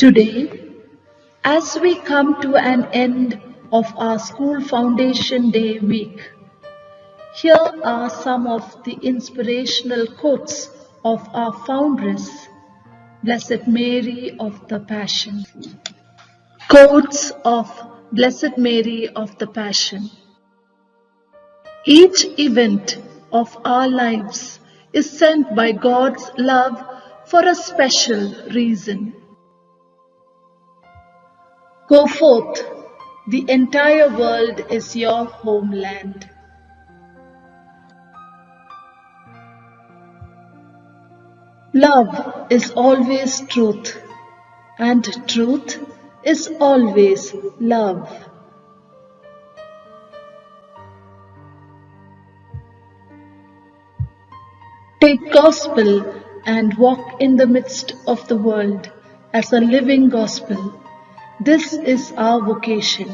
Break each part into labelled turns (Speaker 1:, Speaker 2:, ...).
Speaker 1: Today, as we come to an end of our School Foundation Day week, here are some of the inspirational quotes of our foundress, Blessed Mary of the Passion. Quotes of Blessed Mary of the Passion. Each event of our lives is sent by God's love for a special reason. Go forth, the entire world is your homeland. Love is always truth, and truth is always love. Take gospel and walk in the midst of the world as a living gospel. This is our vocation.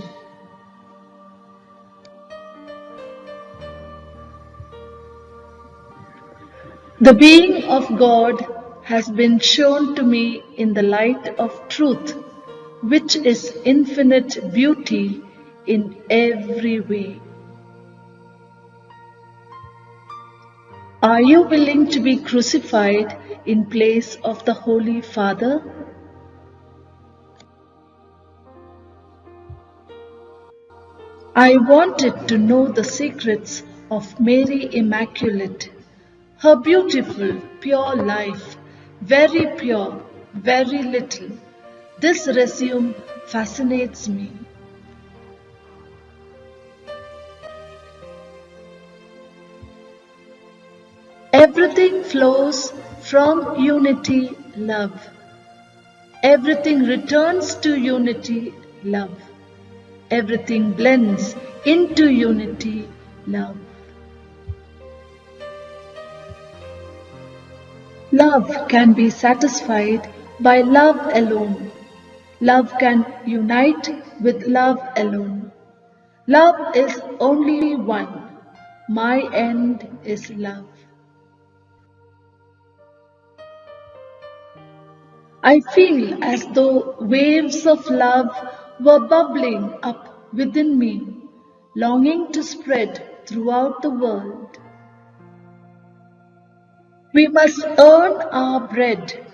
Speaker 1: The being of God has been shown to me in the light of truth, which is infinite beauty in every way. Are you willing to be crucified in place of the Holy Father? I wanted to know the secrets of Mary Immaculate, her beautiful, pure life, very pure, very little. This resume fascinates me. Everything flows from unity, love. Everything returns to unity, love. Everything blends into unity, love. Love can be satisfied by love alone. Love can unite with love alone. Love is only one. My end is love. I feel as though waves of love were bubbling up within me, longing to spread throughout the world. We must earn our bread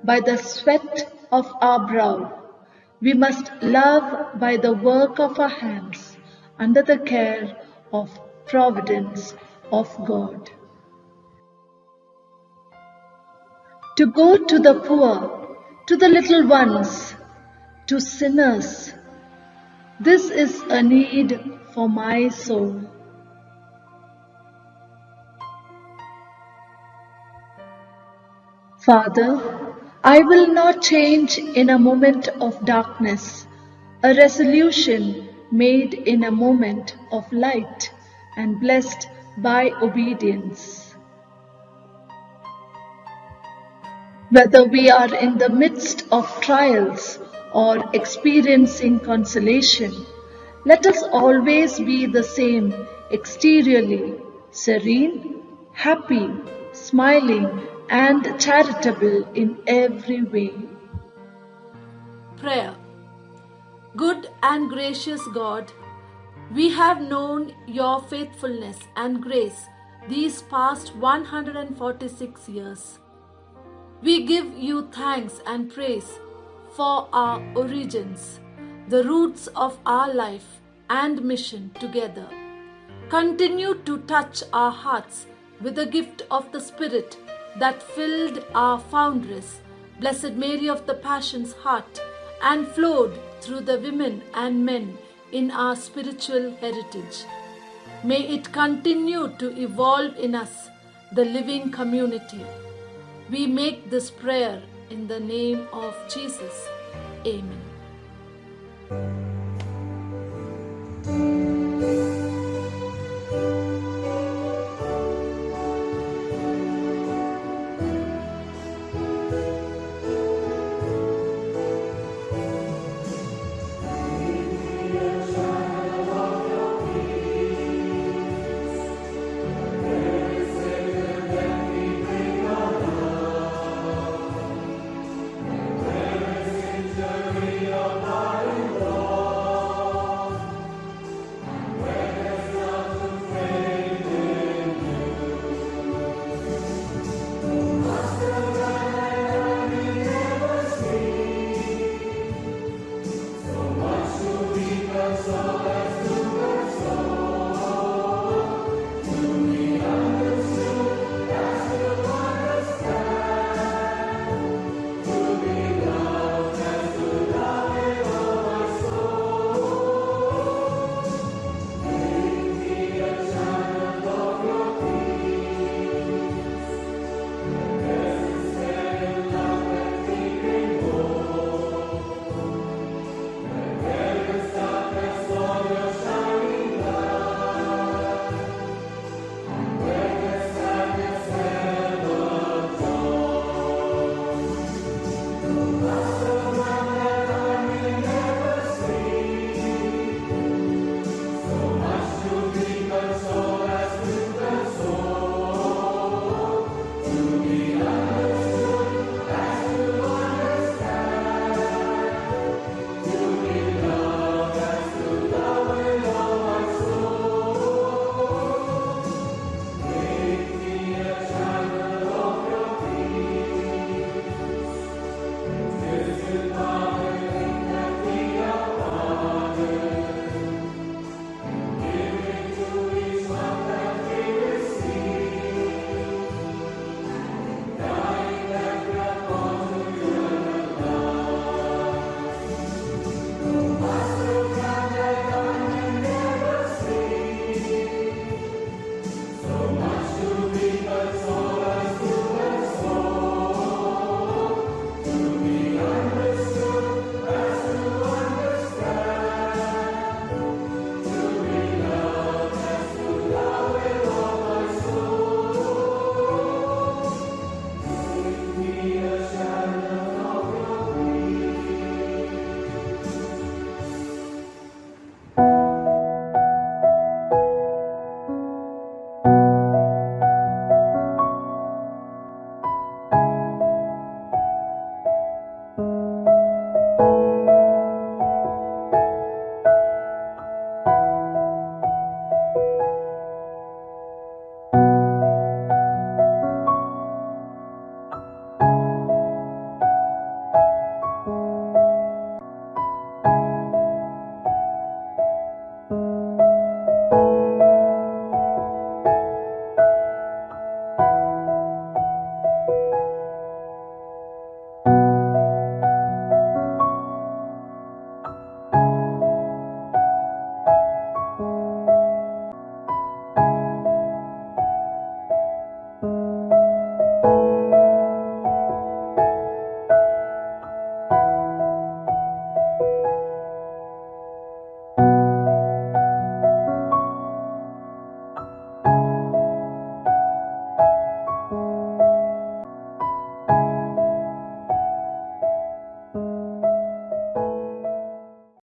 Speaker 1: by the sweat of our brow. We must love by the work of our hands, under the care of providence of God. To go to the poor, to the little ones, to sinners. This is a need for my soul. Father, I will not change in a moment of darkness, a resolution made in a moment of light and blessed by obedience. Whether we are in the midst of trials or experiencing consolation, let us always be the same exteriorly, serene, happy, smiling, and charitable in every way.
Speaker 2: Prayer. Good and gracious God, we have known your faithfulness and grace these past 146 years. We give you thanks and praise for our origins, the roots of our life and mission together. Continue to touch our hearts with the gift of the Spirit that filled our foundress, Blessed Mary of the Passion's heart, and flowed through the women and men in our spiritual heritage. May it continue to evolve in us, the living community. We make this prayer in the name of Jesus. Amen.